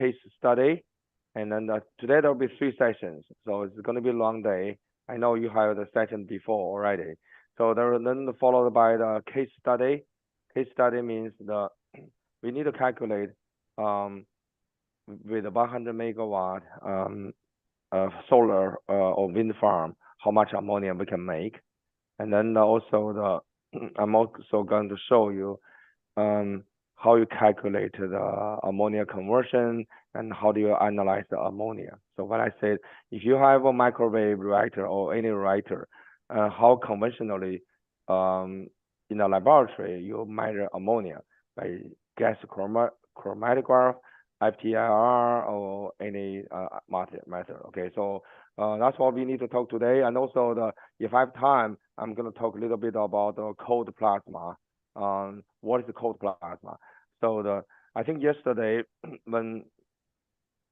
case study, and then today there'll be 3 sessions, so it's going to be a long day. I know you had the session before already, so there then followed by the case study. Case study means we need to calculate with a 100 megawatt solar or wind farm how much ammonia we can make, and then also I'm also going to show you how you calculate the ammonia conversion and how do you analyze the ammonia. So when I said if you have a microwave reactor or any reactor, how conventionally in a laboratory you measure ammonia by gas chromatograph, FTIR, or any method. Okay, so that's what we need to talk today. And also, if I have time, I'm going to talk a little bit about the cold plasma. What is the cold plasma? So I think yesterday when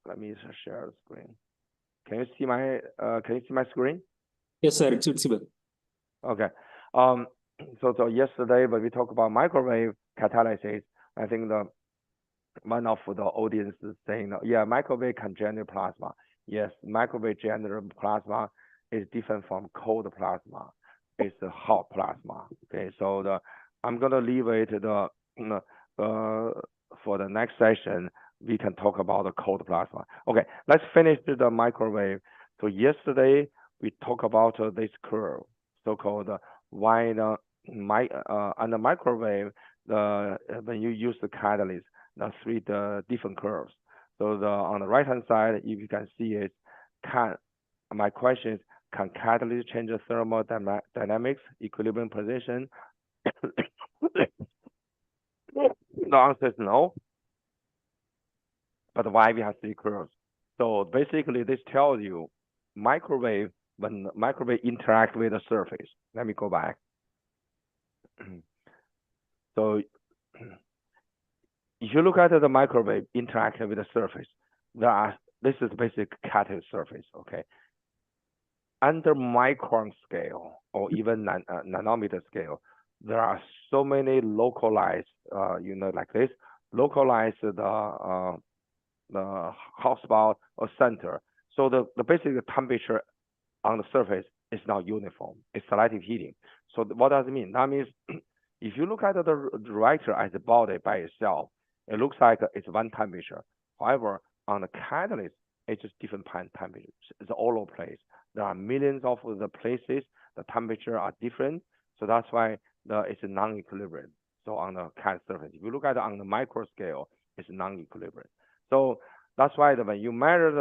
let me share the screen. Can you see my screen? Yes, sir. It's visible. Okay. So yesterday when we talk about microwave catalysis, I think one of the audience is saying, yeah, microwave can generate plasma. Yes, microwave generate plasma is different from cold plasma. It's a hot plasma. Okay, so I'm gonna leave it for the next session. We can talk about the cold plasma. Okay, let's finish the microwave. So yesterday we talked about this curve, so-called why on the microwave when you use the catalyst, the 3 different curves. So on the right hand side, if you can see it, my question is, can catalyst change the thermodynamics, equilibrium position? The answer is no. But why we have 3 curves? So basically, this tells you microwave, when microwave interact with the surface. Let me go back. So if you look at the microwave interacting with the surface, this is basic catalyst surface, okay? Under micron scale or even nanometer scale, there are so many localized, like this, localized the hotspot or center. So the basic temperature on the surface is not uniform. It's selective heating. So what does it mean? That means if you look at the reactor as a body by itself, it looks like it's one temperature. However, on the catalyst, it's just different temperatures. It's all over the place. There are millions of the places the temperature are different. So that's why it's a non-equilibrium. So on the catalyst surface, if you look at it on the micro scale, it's non-equilibrium. So that's why when you measure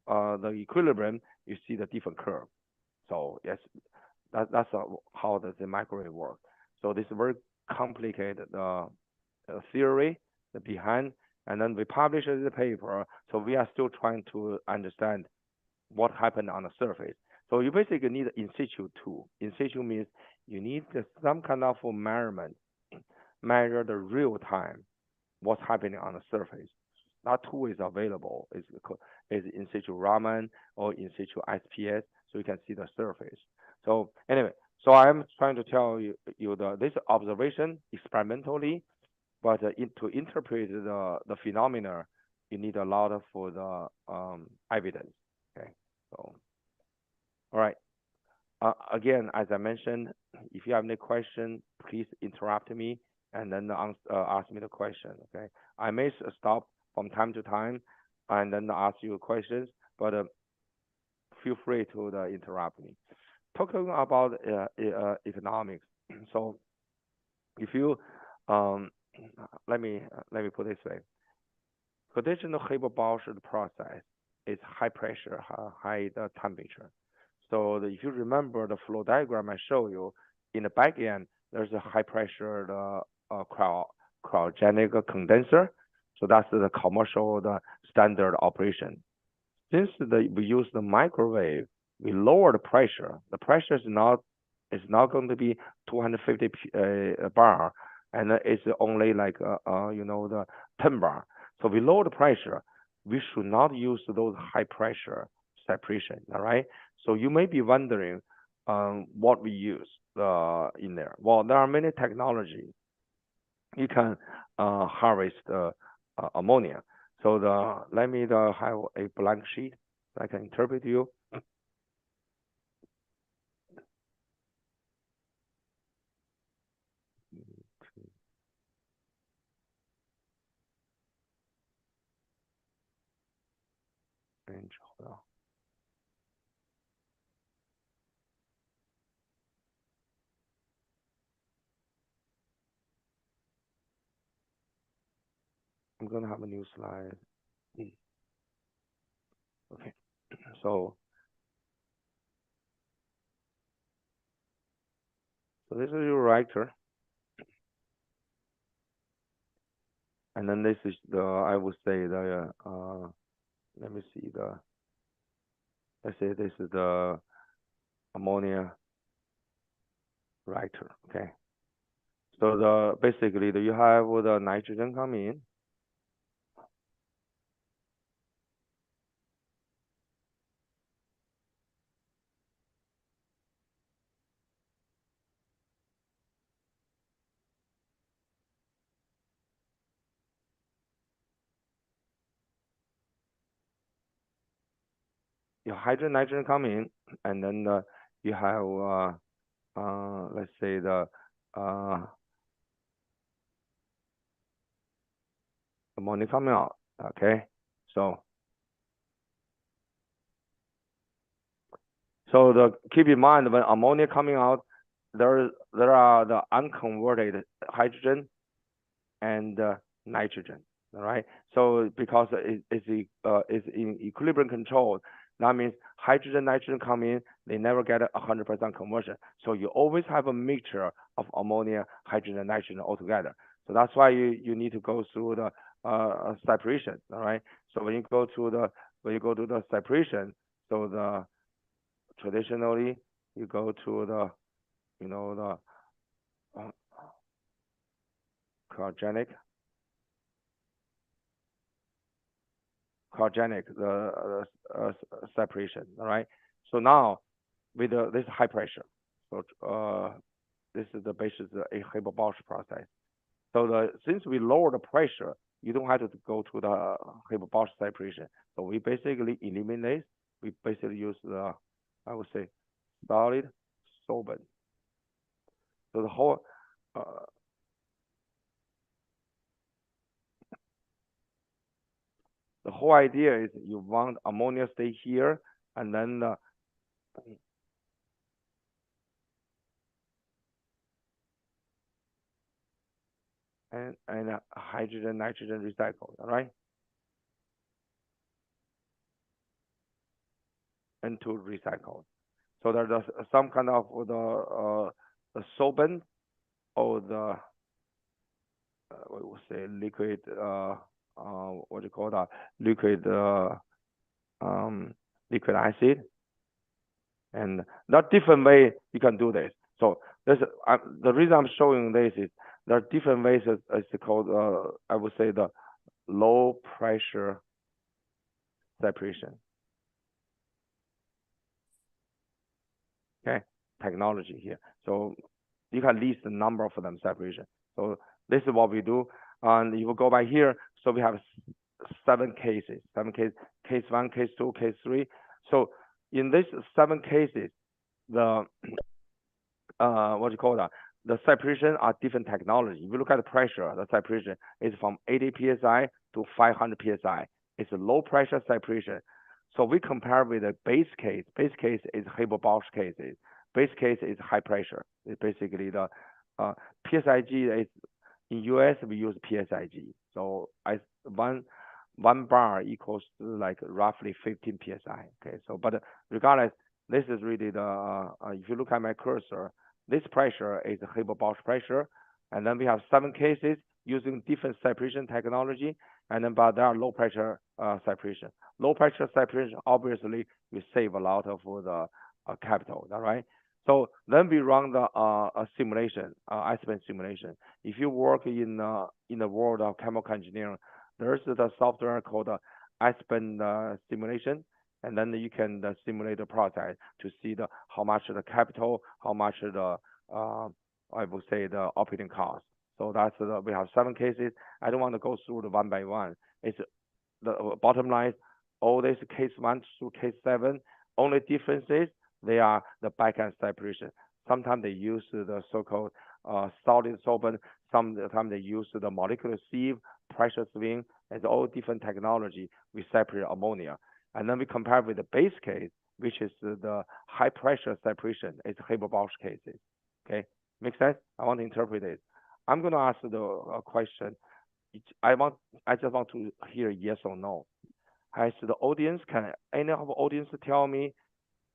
the equilibrium, you see the different curve. So yes, that's how the microwave works. So this is very complicated theory behind, and then we publish the paper. So we are still trying to understand what happened on the surface. So you basically need in situ tool. In situ means you need some kind of measurement, measure the real time what's happening on the surface. That tool is available. Is in situ Raman or in situ SPS, so you can see the surface. So anyway, so I'm trying to tell you this observation experimentally, but to interpret the phenomena, you need a lot of the evidence. Okay, so all right. Again, as I mentioned, if you have any question, please interrupt me and then ask me the question. Okay, I may stop from time to time and then ask you questions, but feel free to interrupt me. Talking about economics, so if you let me put it this way. Traditional Haber-Bosch process is high pressure, high temperature. So if you remember the flow diagram I showed you, in the back end, there's a high pressure cryogenic condenser. So that's the commercial, the standard operation. Since we use the microwave, we lower the pressure. The pressure is not going to be 250 bar, and it's only like the 10 bar. So we lower the pressure. We should not use those high pressure separation. All right. So you may be wondering what we use in there. Well, there are many technologies. You can harvest ammonia. So let me have a blank sheet so I can interpret you. Hold on. I'm gonna have a new slide. Okay. So this is your reactor, and then this is I would say let me see let's say this is the ammonia reactor. Okay. So basically you have the nitrogen come in. Your hydrogen nitrogen come in, and then you have let's say the ammonia coming out. Okay. So keep in mind when ammonia coming out, there are the unconverted hydrogen and nitrogen. All right. So because it's in equilibrium control, that means hydrogen nitrogen come in, they never get 100% conversion. So you always have a mixture of ammonia, hydrogen, and nitrogen altogether. So that's why you need to go through the separation. All right. So when you go to the separation, so traditionally you go to the cryogenic separation. All right. So now with this high pressure, so this is the basis of a Haber-Bosch process. So since we lower the pressure, you don't have to go to the Haber-Bosch separation. So we basically eliminate. We basically use I would say solid solvent. So the whole idea is you want ammonia stay here, and then and hydrogen nitrogen recycled, all right, and to recycle. So there's some kind of the solvent or the we would say liquid what do you call that, liquid liquid acid, and there are different way you can do this. So the reason I'm showing this is there are different ways. It's called I would say the low pressure separation. Okay, technology here. So you can list the number of them separation. So this is what we do. And you will go by here. So we have 7 cases. Case 1, case 2, case 3. So in these 7 cases, the what do you call that? The separation are different technology. If you look at the pressure, the separation is from 80 psi to 500 psi. It's a low pressure separation. So we compare with the base case. Base case is Haber-Bosch cases. Base case is high pressure. It's basically the PSIG is in US we use PSIG. So one bar equals to like roughly 15 psi. Okay. So but regardless, this is really the if you look at my cursor, this pressure is Haber-Bosch pressure, and then we have 7 cases using different separation technology, and then but there are low pressure separation. Low pressure separation obviously will save a lot of the capital, all right? So then we run the simulation, Aspen simulation. If you work in the world of chemical engineering, there's the software called Aspen simulation, and then you can simulate the process to see how much the capital, how much the I would say the operating cost. So that's we have 7 cases. I don't want to go through the one by one. It's the bottom line, all this case 1 through case 7, only difference is they are the back-end separation. Sometimes they use the so-called solid solvent, sometimes they use the molecular sieve, pressure swing, and all different technology. We separate ammonia. And then we compare with the base case, which is the high pressure separation. It's Haber-Bosch cases. Okay, make sense? I want to interpret it. I'm going to ask the question. I just want to hear yes or no. Has the audience, can any of the audience tell me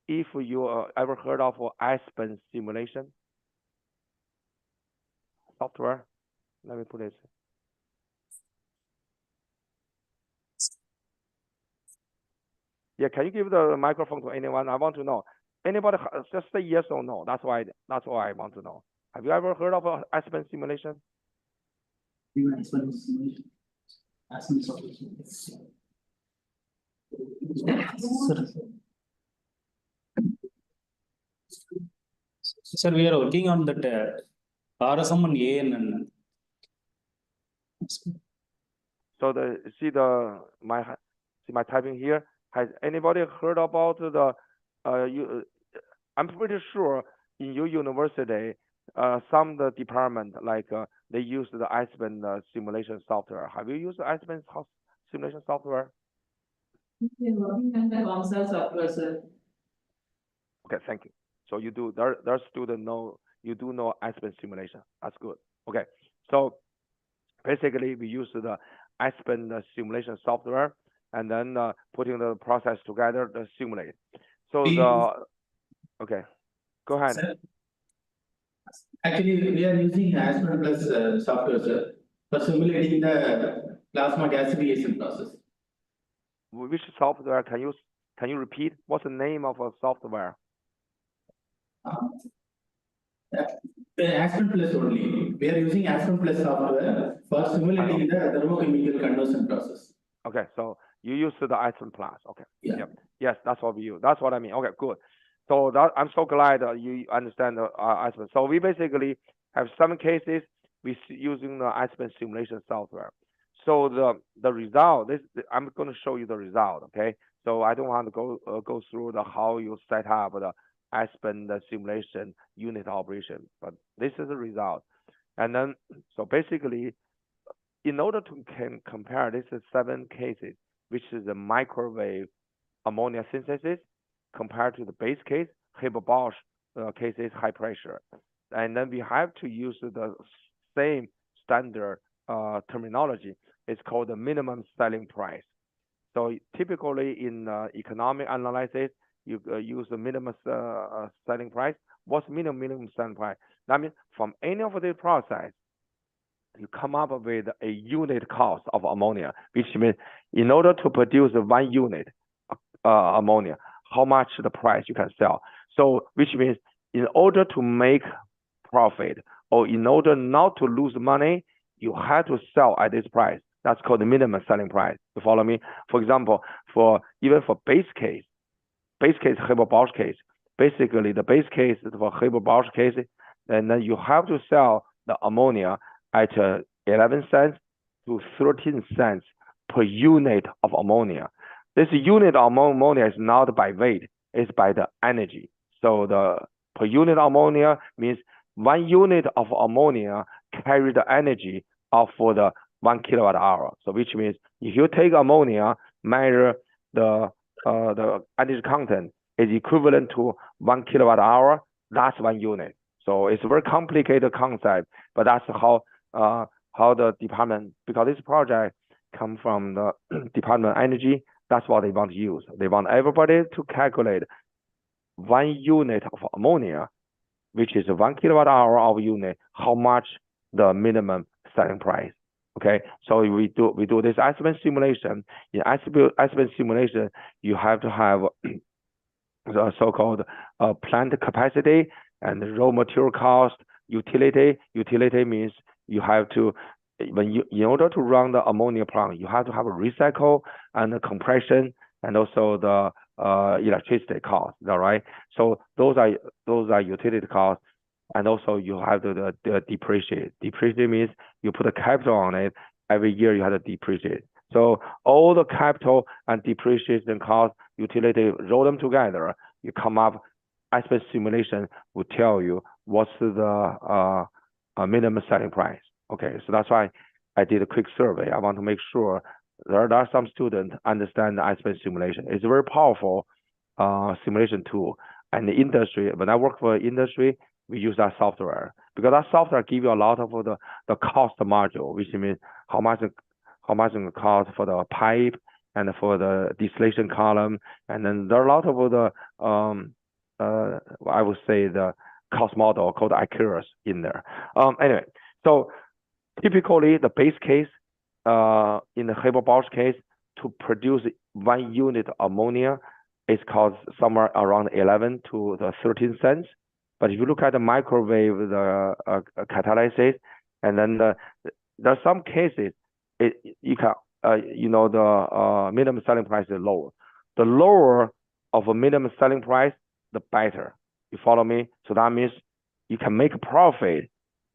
if you ever heard of Aspen simulation software? Let me put it. Yeah, can you give the microphone to anyone? I want to know. Anybody, just say yes or no. That's why I want to know. Have you ever heard of Aspen simulation? Aspen simulation. Aspen simulation. Sir, we are working on that RSM and AN. So see my typing here. Has anybody heard about the I'm pretty sure in your university some the department like they use the Aspen simulation software. Have you used the Aspen simulation software? We are working on the console software, sir. Okay, thank you. So you do their student know you do know Aspen simulation. That's good. Okay, so basically we use the Aspen simulation software and then putting the process together to simulate. So okay, go ahead. Sir, actually, we are using Aspen Plus software, sir, for simulating the plasma gasification process. Which software can you repeat? What's the name of a software? The Aspen Plus only. We are using Aspen Plus software for simulating the thermochemical conversion process. Okay, so you use the Aspen Plus. Okay. Yeah. Yep. Yes, that's what we use. That's what I mean. Okay, good. So I'm so glad you understand the Aspen. So we basically have some cases we using the Aspen simulation software. So the result, I'm going to show you the result. Okay. So I don't want to go through how you set up the Aspen simulation unit operation, but this is the result. And then so basically, in order to compare, this is 7 cases, which is the microwave ammonia synthesis compared to the base case, Haber-Bosch cases, high pressure. And then we have to use the same standard terminology. It's called the minimum selling price. So typically in economic analysis, you use the minimum selling price. What's minimum selling price? That means from any of the process, you come up with a unit cost of ammonia, which means in order to produce 1 unit ammonia, how much the price you can sell. So which means in order to make profit or in order not to lose money, you have to sell at this price. That's called the minimum selling price. You follow me? For example, even for base case Haber-Bosch case, basically the base case is for Haber-Bosch case, and then you have to sell the ammonia at 11 cents to 13 cents per unit of ammonia. This unit of ammonia is not by weight, it's by the energy. So the per unit ammonia means 1 unit of ammonia carry the energy of for the 1 kilowatt hour. So which means if you take ammonia, measure the energy content is equivalent to 1 kilowatt hour, that's 1 unit. So it's a very complicated concept, but that's how the department, because this project come from the Department of Energy, that's what they want to use. They want everybody to calculate 1 unit of ammonia, which is 1 kilowatt hour of unit, how much the minimum selling price. Okay, so we do this Aspen simulation. In Aspen simulation, you have to have the so-called plant capacity and raw material cost, utility. Utility means you have to, in order to run the ammonia plant, you have to have a recycle and the compression and also the electricity cost. All right. So those are utility costs, and also you have to depreciate. Depreciate means you put a capital on it. Every year you have to depreciate. So all the capital and depreciation cost, utility, roll them together, you come up, iSpace simulation will tell you what's the minimum selling price. Okay, so that's why I did a quick survey. I want to make sure there are some students understand the iSpace simulation. It's a very powerful simulation tool. And the industry, when I work for industry, we use that software because that software gives you a lot of the cost module, which means how much it cost for the pipe and for the distillation column, and then there are a lot of the I would say the cost model called Icarus in there. Anyway, so typically the base case in the Haber-Bosch case to produce 1 unit ammonia is cost somewhere around 11 to 13 cents. But if you look at the microwave, the catalysis, and then there are some cases you can the minimum selling price is lower. The lower of a minimum selling price, the better. You follow me? So that means you can make a profit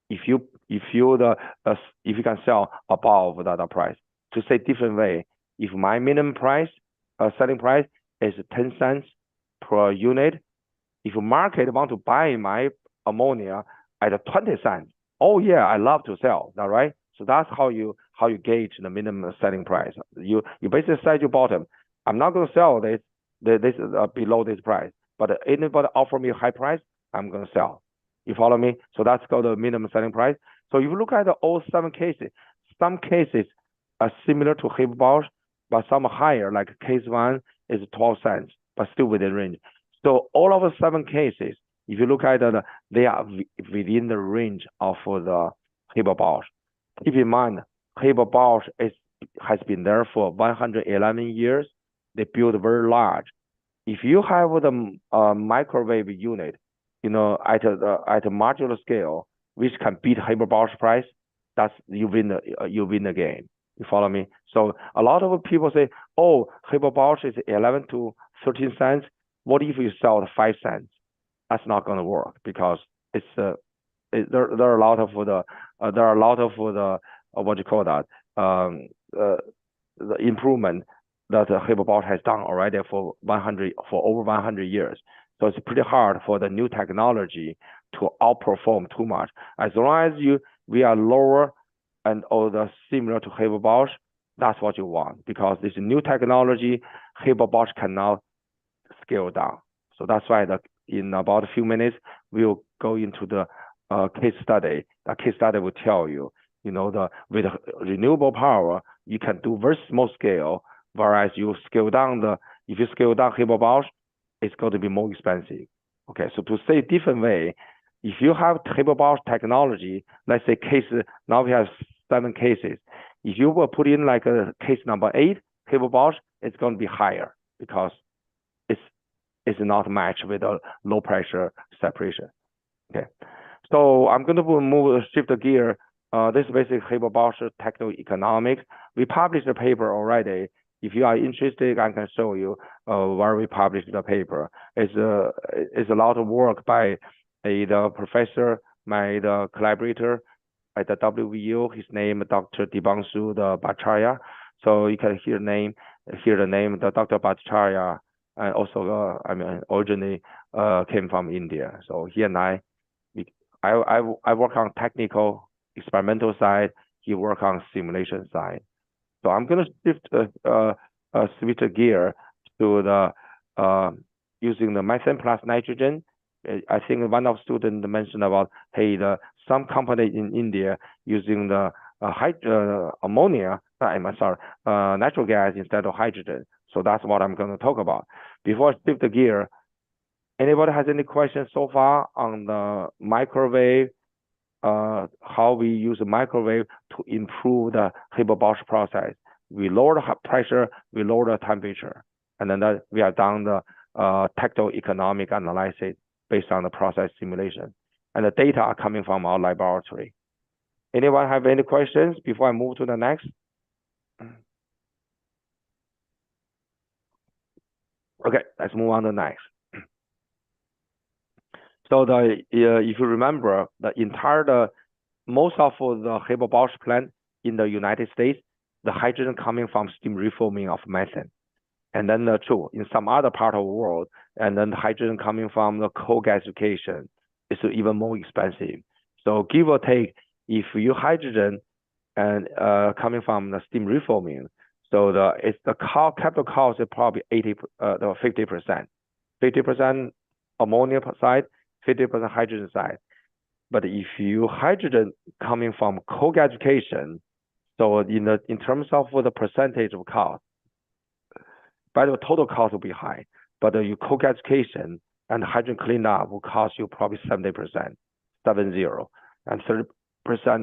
if you can sell above that price. To say different way, if my minimum price selling price is 10 cents per unit, if a market want to buy my ammonia at 20 cents, oh yeah, I love to sell. That right? So that's how you gauge the minimum selling price. You basically set your bottom. I'm not going to sell this below this price, but anybody offer me a high price, I'm going to sell. You follow me? So that's called the minimum selling price. So if you look at all 7 cases, some cases are similar to Haber-Bosch, but some are higher, like case 1 is 12 cents, but still within range. So all of the 7 cases, if you look at it, they are within the range of the Haber-Bosch. Keep in mind, Haber-Bosch has been there for 111 years. They built very large. If you have the microwave unit, at a modular scale, which can beat Haber-Bosch price, that's you win the game. You follow me? So a lot of people say, oh, Haber-Bosch is 11 to 13 cents. What if you sell at 5 cents? That's not going to work because there are a lot of the what you call that the improvement that Haber-Bosch has done already for over 100 years. So it's pretty hard for the new technology to outperform too much. As long as we are lower and or the similar to Haber-Bosch, that's what you want because this new technology Haber-Bosch cannot scale down. So that's why in about a few minutes we'll go into the case study. That case study will tell you, with renewable power you can do very small scale, whereas if you scale down Haber-Bosch, it's going to be more expensive. Okay, so to say a different way, if you have Haber-Bosch technology, let's say now we have 7 cases. If you will put in like a case number 8, Haber-Bosch, it's going to be higher because it's not matched with a low pressure separation. Okay, so I'm going to shift the gear. This is basically Haber-Bosch technical economics. We published a paper already. If you are interested, I can show you where we published the paper. It's a lot of work by the professor, the collaborator at the WVU. His name Dr. Dibangsu Bhattacharya. So you can hear the name, the Dr. Bhattacharya, and also originally came from India. So he and I work on technical experimental side. He work on simulation side. So I'm going to switch the gear to the using the methane plus nitrogen. I think one of students mentioned about, hey, some company in India using the ammonia, natural gas instead of hydrogen. So that's what I'm going to talk about. Before I shift the gear, anybody has any questions so far on the microwave? How we use the microwave to improve the Haber-Bosch process. We lower the pressure, we lower the temperature, and then we have done the technical economic analysis based on the process simulation. And the data are coming from our laboratory. Anyone have any questions before I move to the next? Okay, let's move on to the next. So if you remember, most of the Haber-Bosch plant in the United States the hydrogen coming from steam reforming of methane. And then true, in some other part of the world, and then the hydrogen coming from the coal gasification is even more expensive. So give or take, if you hydrogen and coming from the steam reforming, so the capital cost is probably 50%. 50% ammonia side, 50% hydrogen side. But if you hydrogen coming from coal gasification, so in terms of the percentage of cost, by the way, total cost will be high, but your coal gasification and hydrogen cleanup will cost you probably 70%, 70, and 30%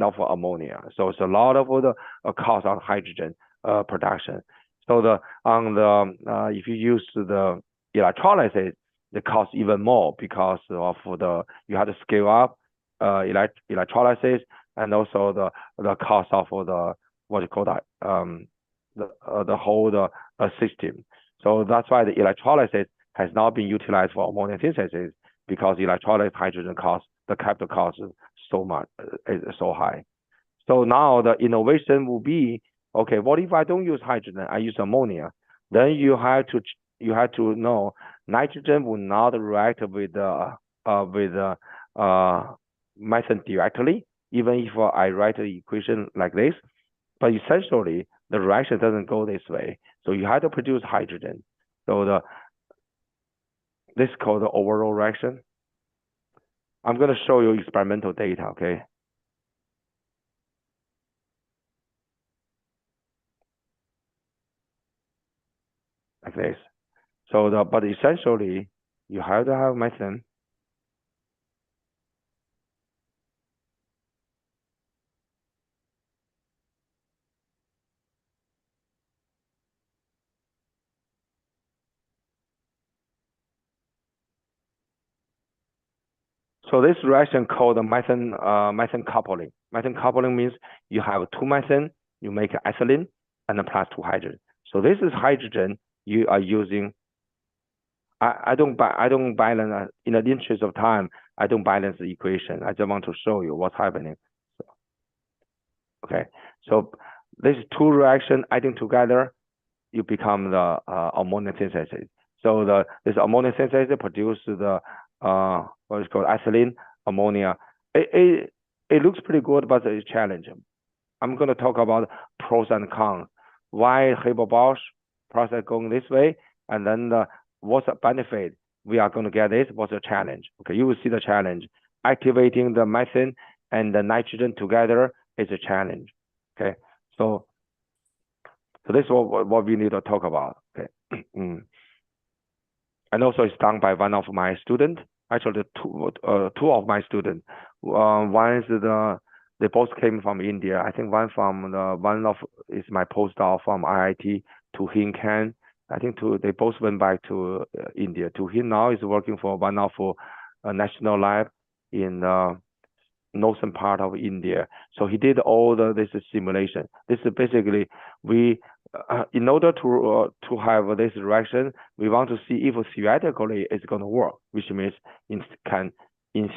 of ammonia. So it's a lot of the cost on hydrogen production. So if you use the electrolysis, the cost even more because of you have to scale up electrolysis, and also the cost of what you call that the whole system. So that's why the electrolysis has not been utilized for ammonia synthesis, because electrolysis hydrogen cost, the capital cost is so high. So now the innovation will be, okay, what if I don't use hydrogen, I use ammonia? Then you have to know nitrogen will not react with methane directly, even if I write the equation like this. But essentially, the reaction doesn't go this way. So you have to produce hydrogen. So this is called the overall reaction. I'm going to show you experimental data, okay? Like this. So but essentially, you have to have methane. So this reaction called methane coupling. Methane coupling means you have two methane, you make ethylene, and then plus two hydrogen. So this is hydrogen you are using. I don't balance in the interest of time. I don't balance the equation. I just want to show you what's happening. So, okay, so these two reactions adding together, you become the ammonia synthesis. So this ammonia synthesis produces the what is called ethylene, ammonia. It looks pretty good, but it's challenging. I'm going to talk about pros and cons. Why Haber-Bosch process going this way, and then what's the benefit? We are going to get this. What's the challenge? Okay, you will see the challenge. Activating the methane and the nitrogen together is a challenge. Okay, so this is what we need to talk about. Okay. And also it's done by one of my students. Actually, two of my students. One is they both came from India. I think one is my postdoc from IIT, Tuhin Khan. I think they both went back to India. Tuhin now is working for one of a national lab in northern part of India. So he did all this simulation. This is basically in order to have this reaction, we want to see if theoretically it's going to work, which means in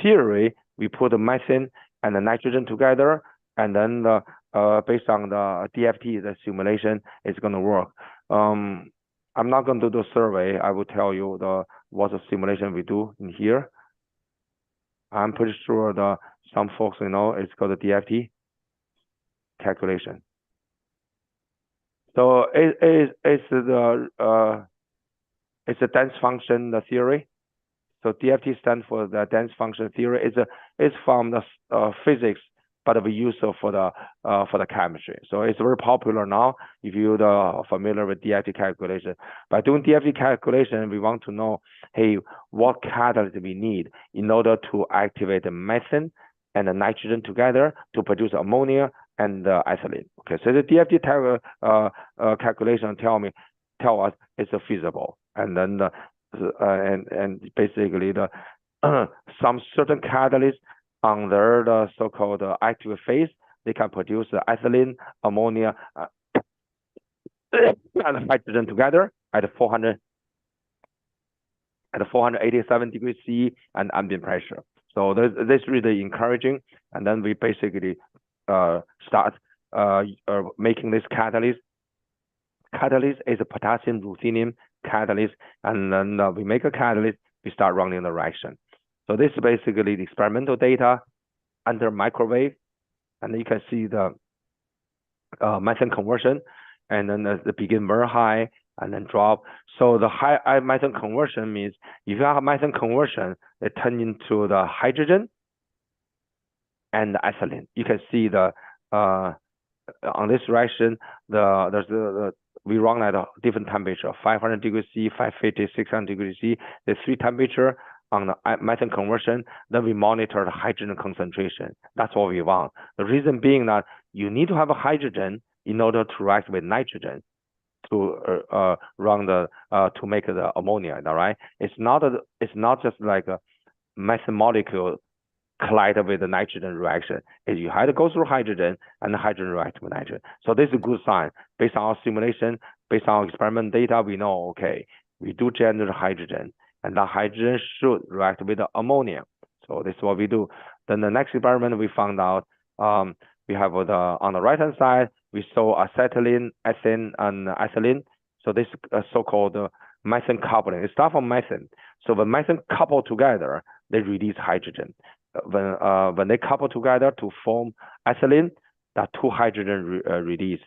theory we put the methane and the nitrogen together, and then based on the DFT, the simulation is going to work. I'm not going to do the survey. I will tell you what the simulation we do in here. I'm pretty sure some folks it's called the DFT calculation. So it's a dense function theory. So DFT stands for the dense function theory. It's from the physics, but we use it for the chemistry. So it's very popular now if you're familiar with DFT calculation. By doing DFT calculation, we want to know, hey, what catalyst we need in order to activate the methane and the nitrogen together to produce ammonia and ethylene. Okay, so the DFT calculation tell us it's feasible, and then and basically some certain catalysts under the so-called active phase, they can produce ethylene, ammonia, and hydrogen together at 487 degrees C and ambient pressure. So this is really encouraging. And then we basically start making this catalyst. Catalyst is a potassium ruthenium catalyst, and then we make a catalyst, we start running the reaction. So this is basically the experimental data under microwave, and you can see the methane conversion, and then the begin very high and then drop. So the high methane conversion means if you have methane conversion, it turns into the hydrogen and the ethylene. You can see the on this reaction, we run at a different temperature, 500 degrees C, 550, 600 degrees C. The 3 temperature on the methane conversion. Then we monitor the hydrogen concentration. That's what we want. The reason being that you need to have a hydrogen in order to react with nitrogen to run the to make the ammonia. All right. It's not just like a methane molecule collide with the nitrogen reaction. Is you had to go through hydrogen and the hydrogen react with nitrogen. So this is a good sign. Based on our simulation, based on our experiment data, we know, okay, we do generate hydrogen, and that hydrogen should react with the ammonia. So this is what we do. Then the next experiment, we found out we have on the right-hand side, we saw acetylene, ethane, and ethylene. So this so-called methane coupling. It starts from methane. So when methane couple together, they release hydrogen. When they couple together to form ethylene, that 2 hydrogen release.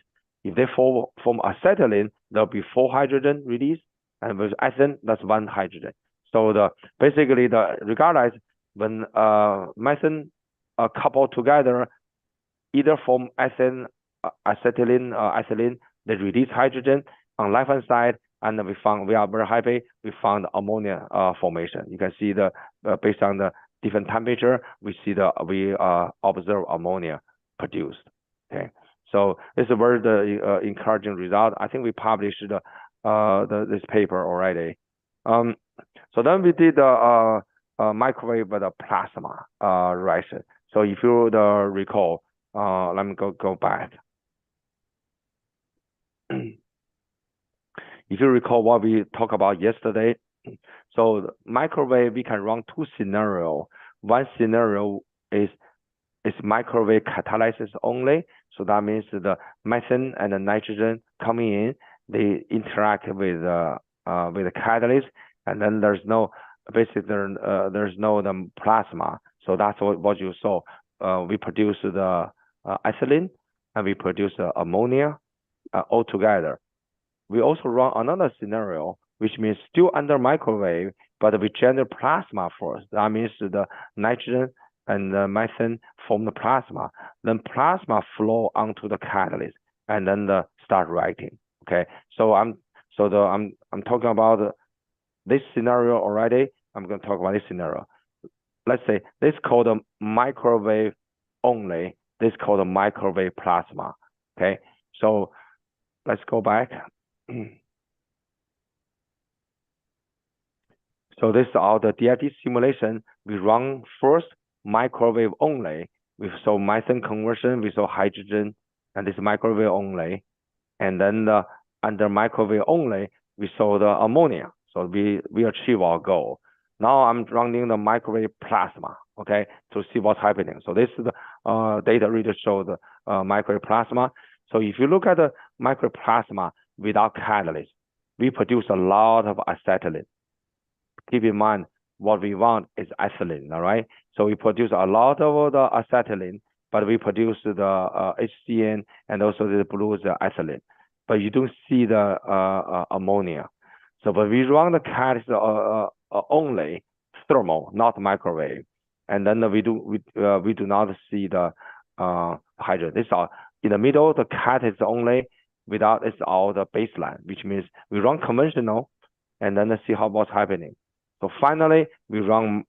If they form acetylene, there'll be 4 hydrogen release, and with ethane, that's 1 hydrogen. So basically regardless, when methane couple together, either form ethane, acetylene, ethylene, they release hydrogen on left-hand side, and we are very happy, we found ammonia formation. You can see based on the different temperature, we observe ammonia produced. Okay, so it's a very encouraging result. I think we published this paper already. So then we did microwave with a plasma reaction. So if you recall, let me go back. If you recall what we talked about yesterday, so microwave, we can run 2 scenarios. One scenario is microwave catalysis only. So that means the methane and the nitrogen coming in, they interact with the catalyst, and then there's no the plasma. So that's what you saw. We produce the ethylene, and we produce ammonia all together. We also run another scenario, which means still under microwave, but we generate plasma first. That means the nitrogen and the methane form the plasma. Then plasma flow onto the catalyst, and then start reacting. Okay, so I'm talking about this scenario already. I'm going to talk about this scenario. Let's say this is called a microwave only. This is called a microwave plasma. Okay, so let's go back. So this is all the DFT simulation. We run first microwave only. We saw methane conversion, we saw hydrogen, and this microwave only. And then under microwave only, we saw the ammonia. So we achieve our goal. Now I'm running the microwave plasma, okay, to see what's happening. So this is the data really show the microwave plasma. So if you look at the microwave plasma without catalyst, we produce a lot of acetylene. Keep in mind, what we want is ethylene, all right? So we produce a lot of the acetylene, but we produce the HCN and also the blue ethylene. But you don't see the ammonia. So when we run the catalyst only thermal, not microwave, and then we do not see the hydrogen. This are in the middle, the catalyst only. Without, it's all the baseline, which means we run conventional, and then see what's happening. So finally, we run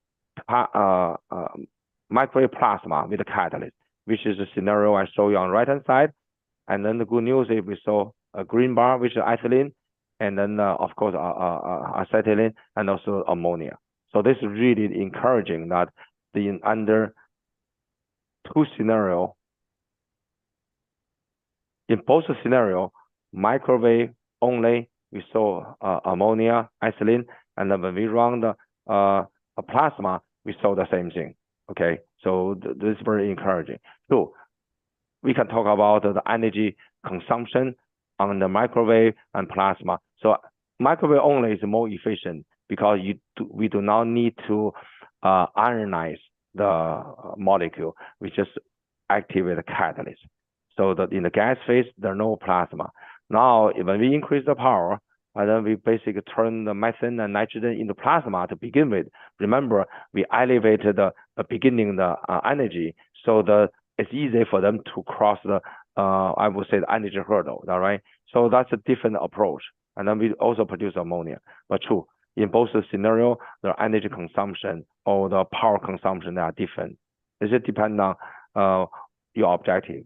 microwave plasma with the catalyst, which is the scenario I show you on the right-hand side. And then the good news is we saw a green bar, which is ethylene, and then of course acetylene and also ammonia. So this is really encouraging that under 2 scenarios, in both scenarios, microwave only, we saw ammonia, ethylene, and then when we run the plasma, we saw the same thing. Okay, so this is very encouraging. So we can talk about the energy consumption on the microwave and plasma. So microwave only is more efficient because we do not need to ionize the molecule. We just activate the catalyst. So that in the gas phase, there's no plasma. Now, when we increase the power, and then we basically turn the methane and nitrogen into plasma to begin with. Remember, we elevated the beginning the energy, so it's easy for them to cross the I would say the energy hurdle. All right. So that's a different approach. And then we also produce ammonia. But true, in both the scenario, the energy consumption or the power consumption, they are different. It just depends on your objective.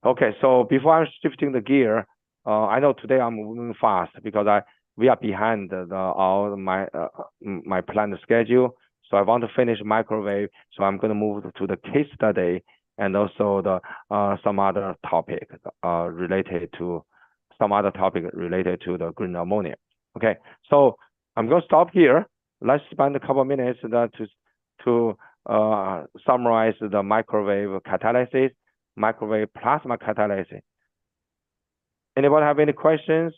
Okay, so before I'm shifting the gear, I know today I'm moving fast because we are behind my planned schedule. So I want to finish microwave. So I'm going to move to the case study and also the some other topic related to the green ammonia. Okay, so I'm going to stop here. Let's spend a couple of minutes to summarize the microwave catalysis, microwave plasma catalysis. Anybody have any questions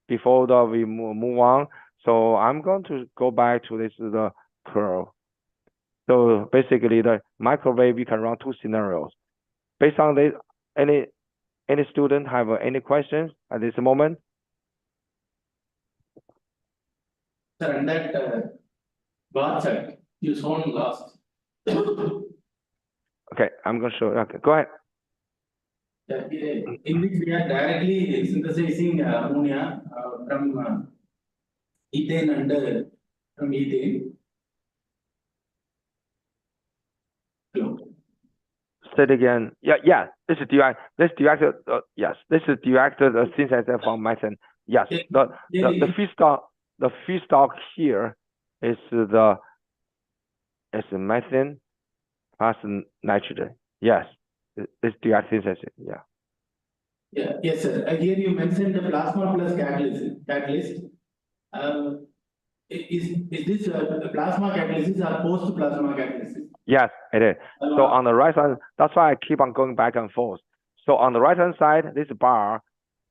before we move on? So I'm going to go back to the curve. So basically, the microwave, we can run two scenarios. Based on this, any student have any questions at this moment? Sir, and that bar chart you shown last. Okay, I'm going to show you. Okay, go ahead. In which we are directly synthesizing ammonia from ethane and from ethane. Hello. Say it again. Yeah. This is direct. Yes, this is direct synthesis from methane. Yes, the feedstock here is methane plus nitrogen. Yes, it's direct synthesis. Yeah. Yes, sir. Here you mentioned the plasma plus catalyst. Is this plasma catalysis or post plasma catalysis? Yes, it is. So on the right hand, that's why I keep on going back and forth. So on the right hand side, this bar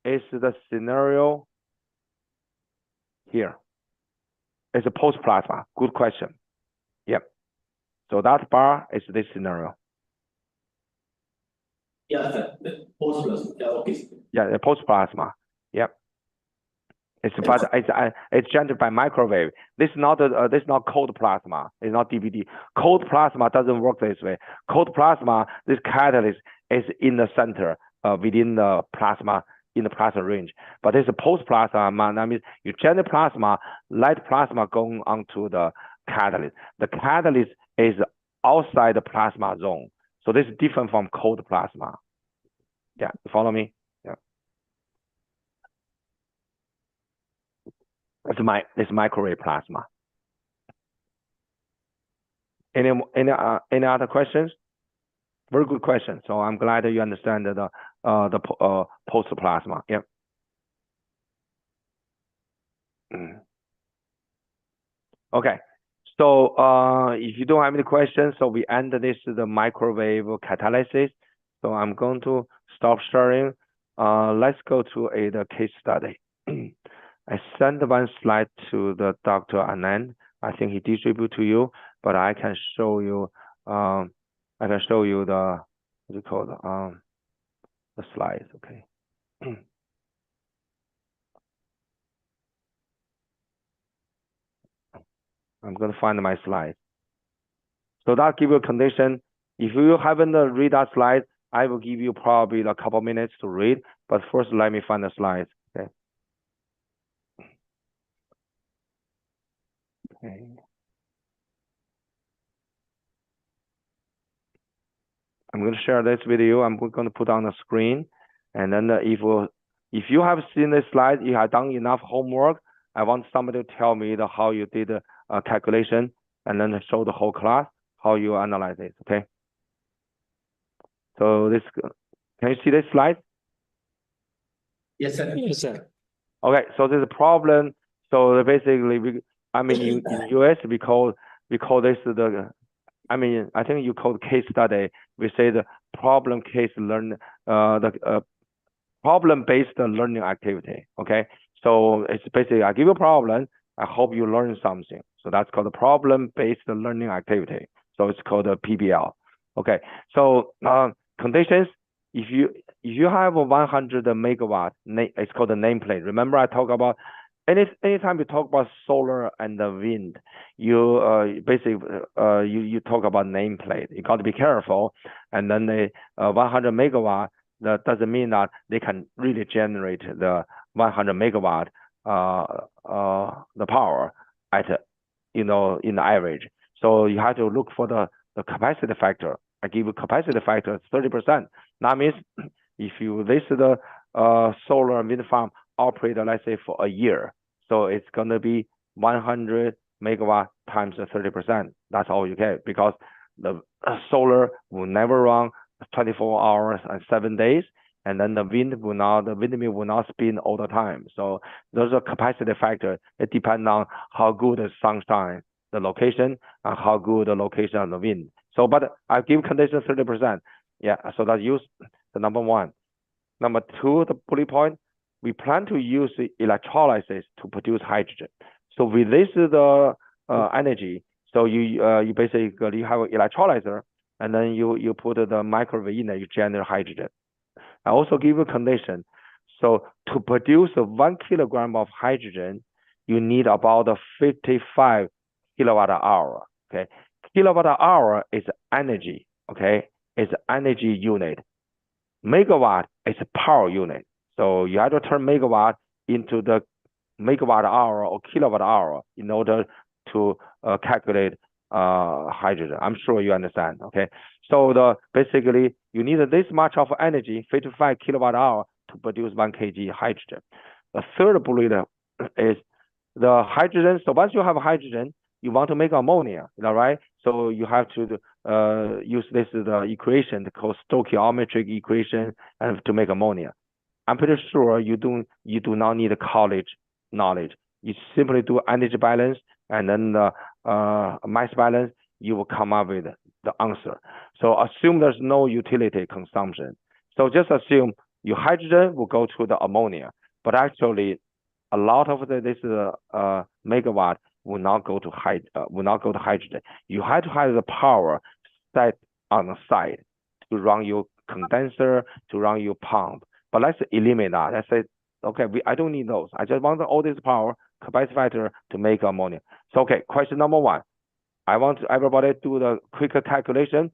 is the scenario here. It's a post plasma. Good question. Yep. So that bar is this scenario. Yes, sir. Post plasma. Yeah, okay. Yeah, the post plasma. Yep. It's generated by microwave. This is not cold plasma. It's not DVD. Cold plasma doesn't work this way. Cold plasma, this catalyst is in the center within the plasma, in the plasma range. But this is post plasma. That means you generate plasma, light plasma going onto the catalyst. The catalyst is outside the plasma zone. So this is different from cold plasma. Yeah, you follow me? Yeah. It's microwave plasma. Any other questions? Very good question. So I'm glad that you understand the post plasma. Yep. Okay. So if you don't have any questions, so we end this the microwave catalysis. So I'm going to stop sharing. Let's go to the case study. I sent one slide to the Dr. Anand. I think he distributed to you, but I can show you. I can show you the what's it called? The slides. Okay. I'm going to find my slide. So that give you a condition. If you haven't read that slide, I will give you probably a couple minutes to read. But first, let me find the slides. Okay. Okay. I'm going to share this video. I'm going to put on the screen. And then if you have seen this slide, you have done enough homework, I want somebody to tell me how you did a calculation and then show the whole class how you analyze it, okay? So this, can you see this slide? Yes, sir. Yes, sir. Okay, so there's a problem. So basically, in US, we call this the I mean, I think you called case study. We say the problem case learn problem-based learning activity. Okay, so it's basically I give you a problem. I hope you learn something. So that's called a problem-based learning activity. So it's called a PBL. Okay, so conditions. If you have a 100 megawatt, it's called a nameplate. Remember I talk about anytime you talk about solar and the wind, you basically you talk about nameplate. You got to be careful. And then the 100 megawatt, that doesn't mean that they can really generate the 100 megawatt the power at in the average. So you have to look for the capacity factor. I give you capacity factor 30%. That means if you this the solar and wind farm operate, let's say for a year, so it's gonna be 100 megawatt times 30%. That's all you get, because the solar will never run 24 hours and 7 days, and then the windmill will not spin all the time. So those are capacity factor. It depends on how good the sunshine, the location, and how good the location of the wind. So, but I give condition 30%. Yeah, so that's use the number one. Number two, the bullet point, we plan to use the electrolysis to produce hydrogen. So with this the energy, so you basically you have an electrolyzer, and then you put the microwave in there, you generate hydrogen. I also give a condition. So to produce 1 kilogram of hydrogen, you need about 55 kilowatt hour. Okay, kilowatt hour is energy. Okay, it's energy unit. Megawatt is a power unit. So you have to turn megawatt into the megawatt hour or kilowatt hour in order to calculate hydrogen. I'm sure you understand. Okay, so basically you need this much of energy, 55 kilowatt hour, to produce 1 kg hydrogen. The third bullet is the hydrogen. So once you have hydrogen, you want to make ammonia, right? So you have to use this the equation called stoichiometric equation and to make ammonia. I'm pretty sure you do not need college knowledge. You simply do energy balance and then the mass balance. You will come up with the answer. So assume there's no utility consumption. So just assume your hydrogen will go to the ammonia, but actually a lot of this megawatt will not go to hydrogen. You have to have the power set on the side to run your condenser, to run your pump. But let's eliminate that. Let's say, okay, I don't need those. I just want all this power, capacity factor, to make ammonia. So, okay, question number one. I want everybody do the quicker calculation.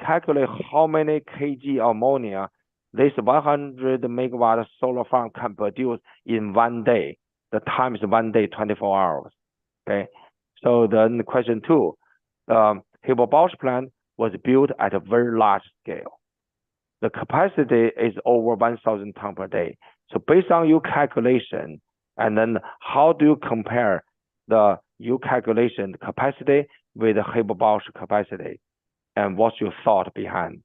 Calculate how many kg ammonia this 100 megawatt solar farm can produce in 1 day. The time is 1 day, 24 hours. Okay. So then question two, Haber-Bosch plant was built at a very large scale. The capacity is over 1,000 tons per day. So based on your calculation, and then how do you compare your calculation capacity with the Haber-Bosch capacity, and what's your thought behind?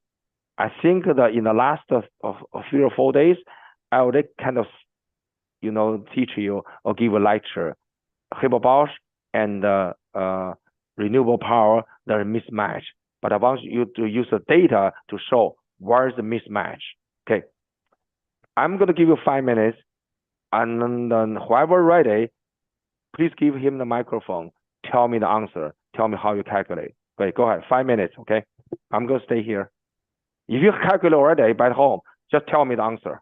I think that in the last of 3 or 4 days, I already kind of, teach you or give a lecture. Haber-Bosch and renewable power, they're a mismatch. But I want you to use the data to show where's the mismatch. Okay, I'm going to give you 5 minutes, and then whoever ready, please give him the microphone. Tell me the answer. Tell me how you calculate. Okay, go ahead. 5 minutes. Okay, I'm going to stay here. If you calculate already by home, just tell me the answer.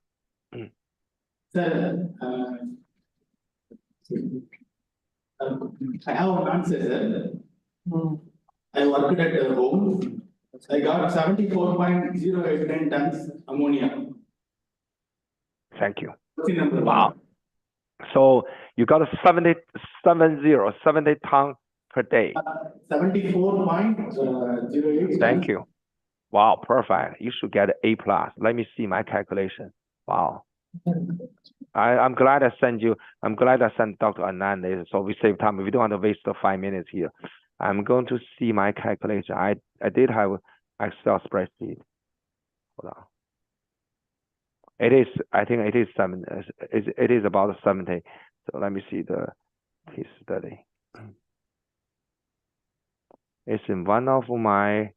Sir, I have one answer, sir. I worked at home. I got 74.089 tons ammonia. Thank you. Wow. So you got 70 tons per day. 74.08. Thank you. Wow, perfect. You should get A+. Let me see my calculation. Wow. I'm glad I sent Dr. Anand, so we save time. We don't want to waste the 5 minutes here. I'm going to see my calculation. I did have Excel spreadsheet. Hold on. It is, I think it is it is about 70. So let me see the case study. It's in one of my.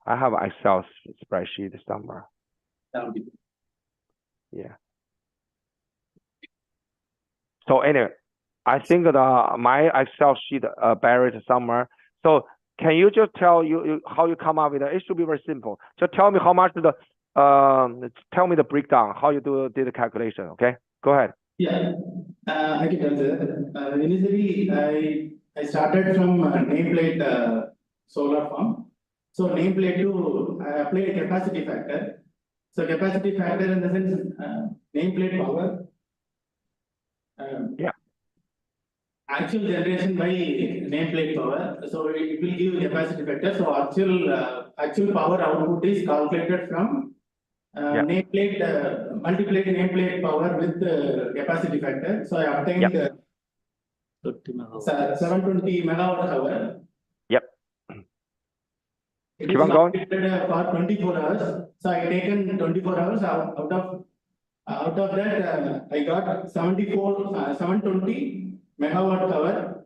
I have an Excel spreadsheet somewhere. Yeah. So anyway, I think my Excel sheet buried somewhere. So can you just tell you how you come up with it? It should be very simple. Just tell me how much tell me the breakdown, how you did the calculation. Okay, go ahead. Yeah, I can tell that. Initially, I started from nameplate solar farm. So nameplate to I applied capacity factor. So capacity factor in the sense nameplate power. Yeah. Actual generation by nameplate power. So it will give capacity factor. So actual power output is calculated from Yeah. nameplate multiplied nameplate power with capacity factor. So I obtained 720 megawatt hour. Yep. It Keep is on going. calculated for 24 hours. So I taken 24 hours out of that I got 720 megawatt hour.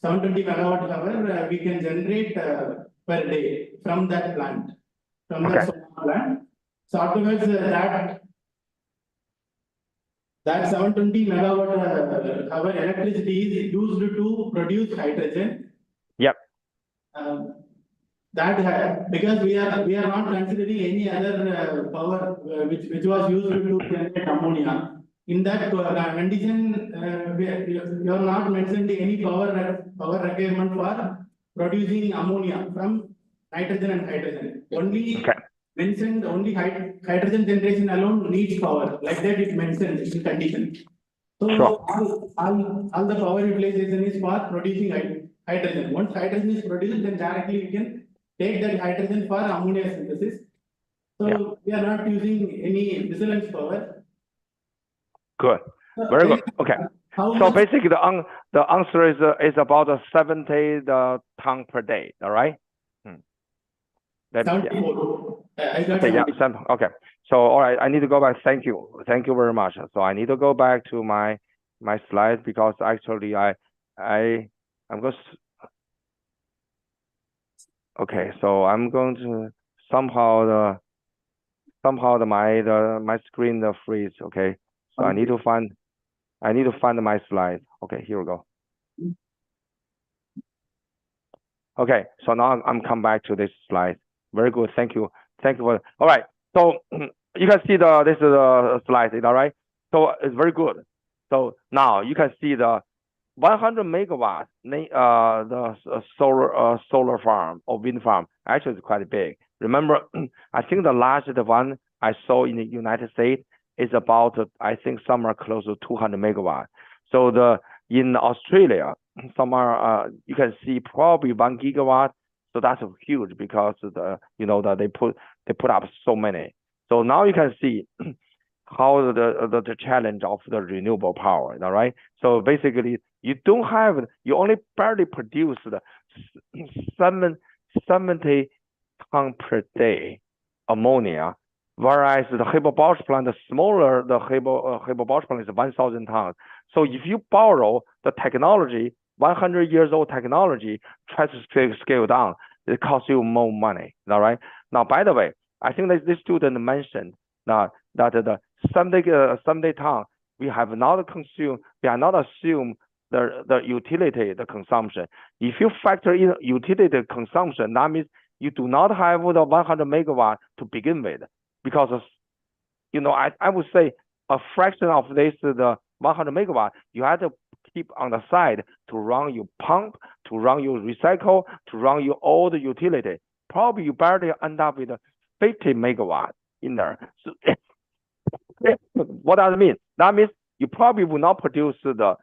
720 megawatt hour we can generate per day from that plant, from that solar plant. So afterwards that 720 megawatt hour electricity is used to produce hydrogen. Yep. Because we are not considering any other power which was used to generate ammonia. In that condition, you are not mentioned any power requirement for producing ammonia from nitrogen and hydrogen. Only mentioned only hydrogen generation alone needs power. Like that it mentioned in condition. So all the power utilization is for producing hydrogen. Once hydrogen is produced, then directly we can take that hydrogen for ammonia synthesis. So we are not using any resonance power. Good. Very good. Okay. So basically, the answer is about 70 ton per day. All right. 74. Okay. So all right, I need to go back. Thank you very much. So I need to go back to my slides because actually I'm going. Okay, so I'm going to somehow my screen freeze. Okay, so I need to find my slide. Okay, here we go. Okay, so now I'm come back to this slide. Very good. Thank you for. All right, so you can see this is the slide. All right, so it's very good. So now you can see the 100 megawatts, the solar farm or wind farm actually is quite big. Remember, I think the largest one I saw in the United States is about, I think, somewhere close to 200 megawatts. So in Australia, somewhere you can see probably 1 gigawatt. So that's huge because they put up so many. So now you can see how the challenge of the renewable power. All right. So basically, you only barely produce the 70 ton per day ammonia, whereas the Haber-Bosch plant, the smaller the Haber-Bosch plant is 1,000 tons. So if you borrow the technology, 100 years old technology, try to scale down, it costs you more money. All right. Now, by the way, I think that this student mentioned that the 70 ton we are not assume the utility, the consumption. If you factor in utility consumption, that means you do not have the 100 megawatt to begin with, because I would say a fraction of this the 100 megawatt you have to keep on the side to run your pump, to run your recycle, to run your all the utility. Probably you barely end up with 50 megawatt in there. So what does it mean? That means you probably will not produce the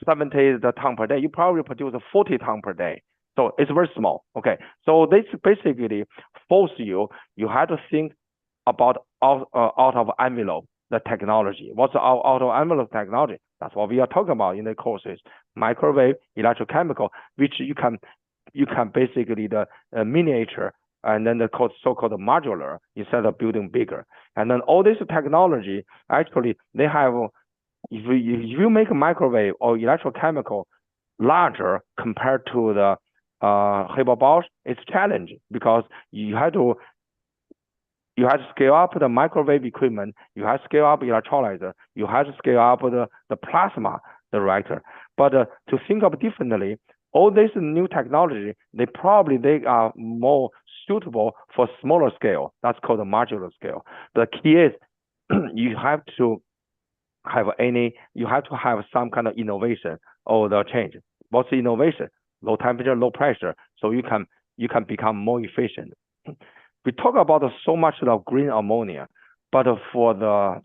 70 ton per day. You probably produce 40 ton per day. So it's very small. Okay. So this basically force you have to think about out of envelope the technology. What's out of envelope technology? That's what we are talking about in the courses: microwave, electrochemical, which you can basically the miniature, and then the so-called modular instead of building bigger. And then all this technology, actually, they have if you make a microwave or electrochemical larger compared to the Haber-Bosch, it's challenging because you have to scale up the microwave equipment, you have to scale up electrolyzer, you have to scale up the plasma, the reactor. But to think of differently, all this new technology, they are more suitable for smaller scale. That's called a modular scale. The key is you have to have some kind of innovation or the change. What's the innovation? Low temperature, low pressure, so you can become more efficient. We talk about so much of green ammonia, but for the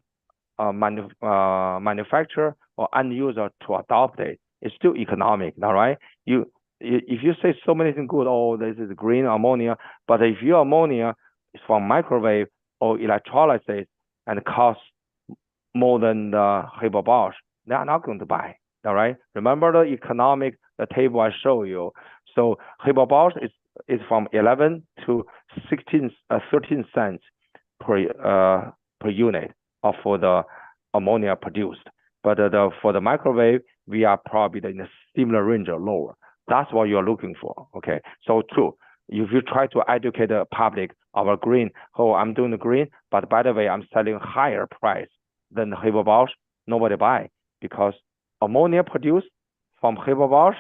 manufacturer or end user to adopt it, it's still economic, all right? If you say so many things good, oh, this is green ammonia, but if your ammonia is from microwave or electrolysis and costs more than the Haber-Bosch, they are not going to buy, all right? Remember the table I show you. So Haber-Bosch is from 11 to 13 cents per unit for the ammonia produced. But for the microwave, we are probably in a similar range or lower. That's what you're looking for, okay? So true. If you try to educate the public about green, oh, I'm doing the green, but by the way, I'm selling higher price than Haber-Bosch, nobody buy, because ammonia produced from Haber-Bosch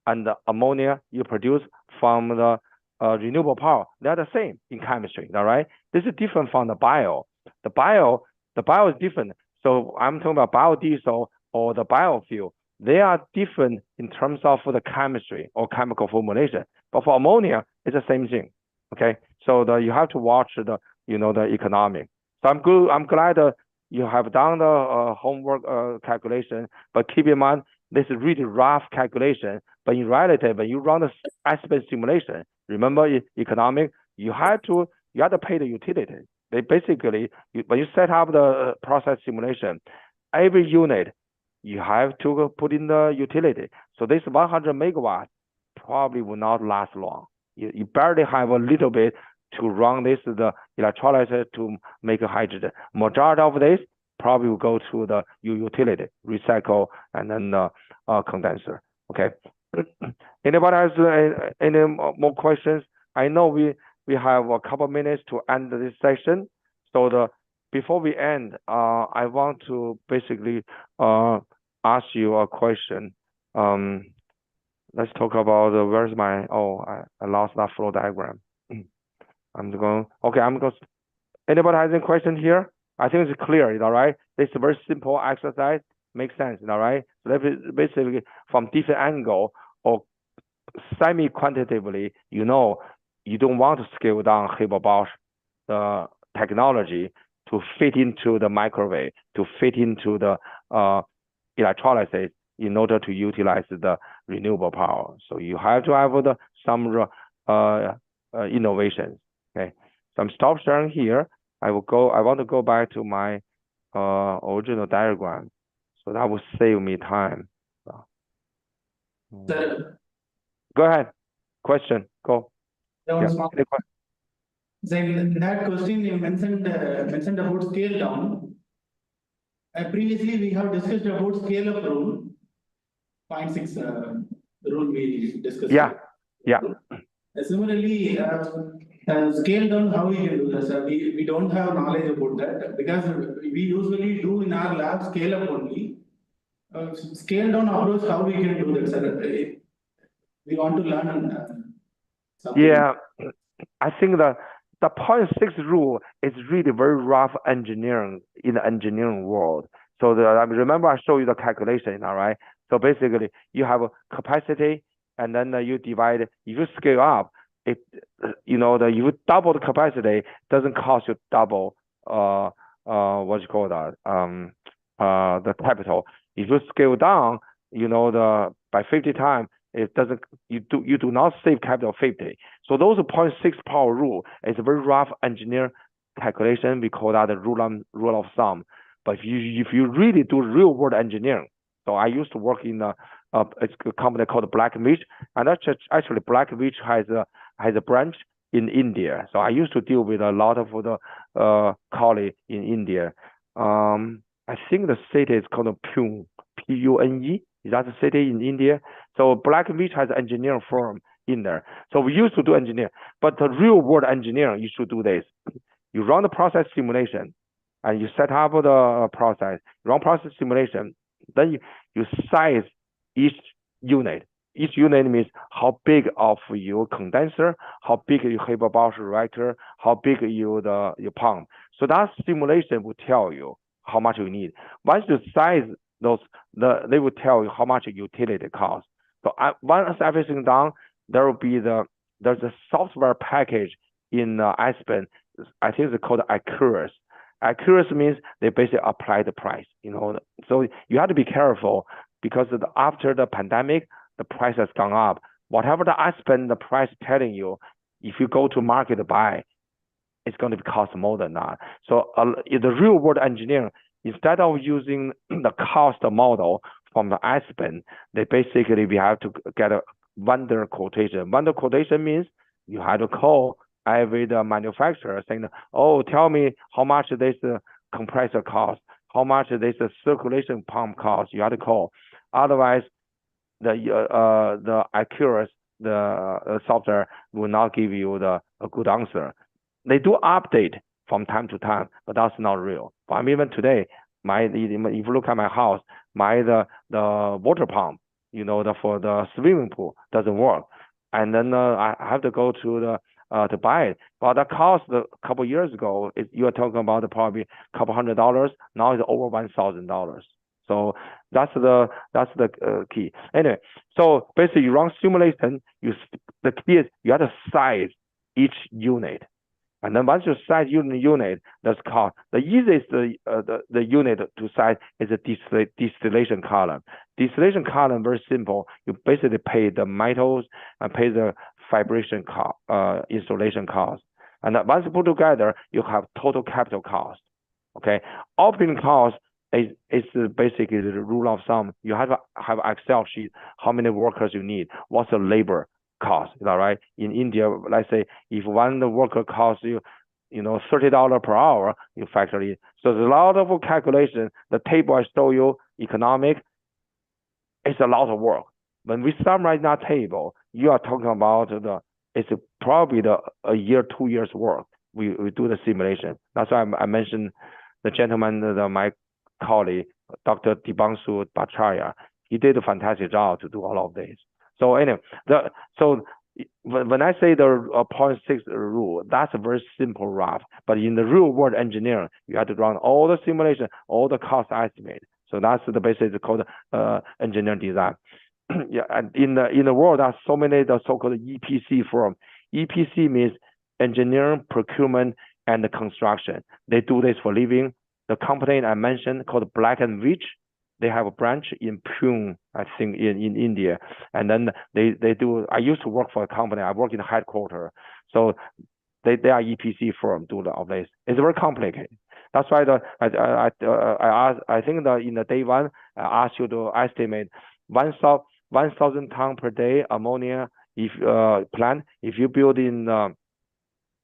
and the ammonia you produce from the renewable power, they're the same in chemistry, all right? This is different from the bio. The bio is different. So I'm talking about biodiesel or the biofuel. They are different in terms of the chemistry or chemical formulation. But for ammonia, it's the same thing, okay? So you have to watch the economic. So I'm glad you have done the homework calculation, but keep in mind, this is really rough calculation. But in reality, when you run the aspect simulation, remember economic, you have to pay the utility. They basically, when you set up the process simulation, every unit you have to put in the utility. So this 100 megawatts probably will not last long. You barely have a little bit to run the electrolyzer to make a hydrogen. Majority of this probably will go to the utility, recycle, and then condenser. Okay. Anybody has any more questions? I know we have a couple minutes to end this session. So before we end, I want to basically ask you a question. Let's talk about where's my, I lost that flow diagram. Anybody has any question here? I think it's clear, all right? This is a very simple exercise, makes sense, all right? So that is basically from different angle or semi-quantitatively, you don't want to scale down Haber-Bosch technology to fit into the microwave, to fit into the electrolysis in order to utilize the renewable power. So you have to have some innovations. Okay, so I'm stop sharing here. I want to go back to my original diagram, so that will save me time. Sir, go ahead. Question. Go. In that question you mentioned about scale down. Previously we have discussed about scale up rule. 0.6 rule we discussed. Yeah. Similarly, scale down, how we can do this? We don't have knowledge about that because we usually do in our lab scale up only. Scale down approach, how we can do that, sir? We want to learn something. Yeah, I think the 0.6 rule is really very rough engineering in the engineering world. So remember I showed you the calculation, all right? So basically you have a capacity and then you divide, if you scale up, if you double the capacity, doesn't cost you double what you call that, the capital. If you scale down, by 50 times, it doesn't, you do not save capital 50. So those 0.6 power rule is a very rough engineer calculation. We call that the rule of thumb. But if you really do real world engineering, so I used to work in it's a company called Blackwitch, and actually Blackwitch has a branch in India. So I used to deal with a lot of the colleagues in India. I think the city is called Pune, Pune. Is that the city in India? So Black & Veatch has an engineering firm in there. So we used to do engineering, but the real world engineering, you should do this. You run the process simulation, and you set up the process, run process simulation, then you size each unit. Each unit means how big of your condenser, how big your Haber-Bosch reactor, how big your pump. So that simulation will tell you how much you need. Once you size those, they will tell you how much utility costs. So once everything done, there will be there's a software package in Aspen. I think it's called Accurus. Accurus means they basically apply the price. So you have to be careful because after the pandemic, the price has gone up. Whatever the Aspen, the price telling you, if you go to market to buy, it's going to cost more than that. So in the real world engineering, instead of using the cost model from the Aspen, we have to get a vendor quotation. Vendor quotation means you have to call every manufacturer saying, oh, tell me how much this compressor costs, how much this circulation pump costs. You have to call. Otherwise, the Accurus, the software will not give you a good answer. They do update from time to time, but that's not real. But even today, if you look at my house, the water pump, for the swimming pool doesn't work, and then I have to go to buy it. But that cost a couple of years ago, you are talking about probably a couple $100. Now it's over $1,000. So that's the key. Anyway, so basically you run simulation. The key is you have to size each unit, and then once you size unit, that's called the easiest the unit to size is a distillation column. Distillation column very simple. You basically pay the metals and pay the vibration cost, installation cost, and once you put together, you have total capital cost. Okay, operating cost is basically the rule of thumb. You have to have Excel sheet, how many workers you need, what's the labor cost, is that right? In India, let's say if one worker costs you, $30 per hour, you factor in. So there's a lot of calculation. The table I show you, economic, it's a lot of work. When we summarize that table, you are talking about it's probably a year, 2 years work. We do the simulation. That's why I mentioned the gentleman, my colleague, Dr. Dibangsu Bhattacharya. He did a fantastic job to do all of this. So anyway, when I say the 0.6 rule, that's a very simple rough. But in the real world engineering, you have to run all the simulation, all the cost estimate. So that's the basic called engineering design. Yeah, and in the world, there's so many the so-called EPC firm. EPC means engineering, procurement, and construction. They do this for living. The company I mentioned called Black & Veatch, they have a branch in Pune, I think, in India. And then they do, I used to work for a company. I work in the headquarters. So they are EPC firm, do all this. It's very complicated. That's why I think in the day one, I asked you to estimate 1,000 tons per day ammonia plant. If you build in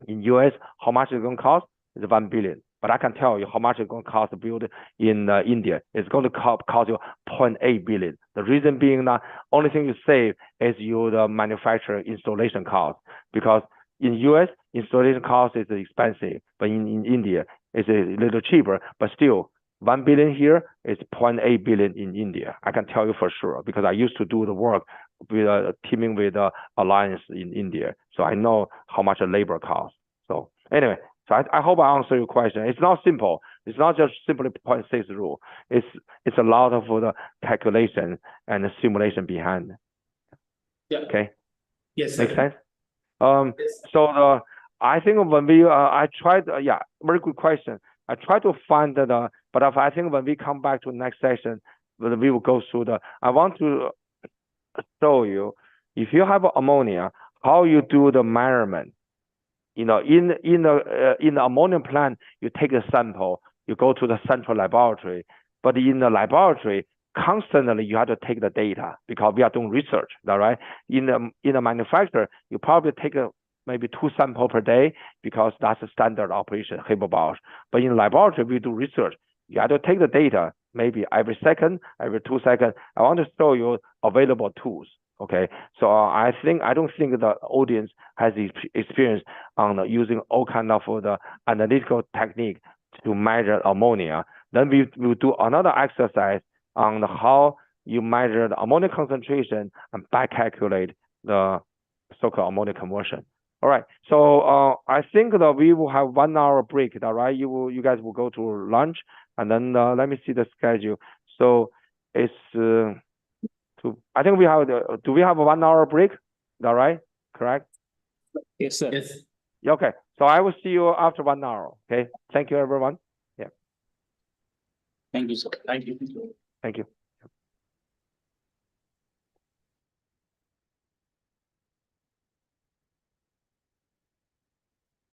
US, how much it's going to cost? It's $1 billion. But I can tell you how much it's going to cost to build in India. It's going to cost you $0.8 billion. The reason being that only thing you save is the manufacturer installation cost, because in US installation cost is expensive, but in India it's a little cheaper. But still, $1 billion here is $0.8 billion in India. I can tell you for sure because I used to do the work with teaming with Alliance in India, so I know how much a labor costs. So anyway. So I hope I answer your question. It's not simple. It's not just simply 0.6 rule. It's a lot of the calculation and the simulation behind. Yeah. Okay. Yes. Make sense? Yes. So I think when we I tried very good question. I tried to find but I think when we come back to the next session, we will go through I want to show you if you have ammonia, how you do the measurement. In the ammonia plant, you take a sample, you go to the central laboratory, but in the laboratory, constantly you have to take the data because we are doing research, all right? In the manufacturer, you probably take maybe 2 samples per day because that's a standard operation, Haber-Bosch. But in the laboratory, we do research. You have to take the data maybe every second, every 2 seconds. I want to show you available tools. Okay, so I don't think the audience has experience on using all kind of the analytical technique to measure ammonia. Then we will do another exercise on how you measure the ammonia concentration and back calculate the so-called ammonia conversion. All right, so I think that we will have 1 hour break. All right, you guys will go to lunch, and then let me see the schedule. So it's I think we have do we have a 1 hour break? All right, correct? Yes, sir. Yes. Okay, so I will see you after 1 hour. Okay, thank you, everyone. Yeah, Thank you, sir. Thank you. thank you.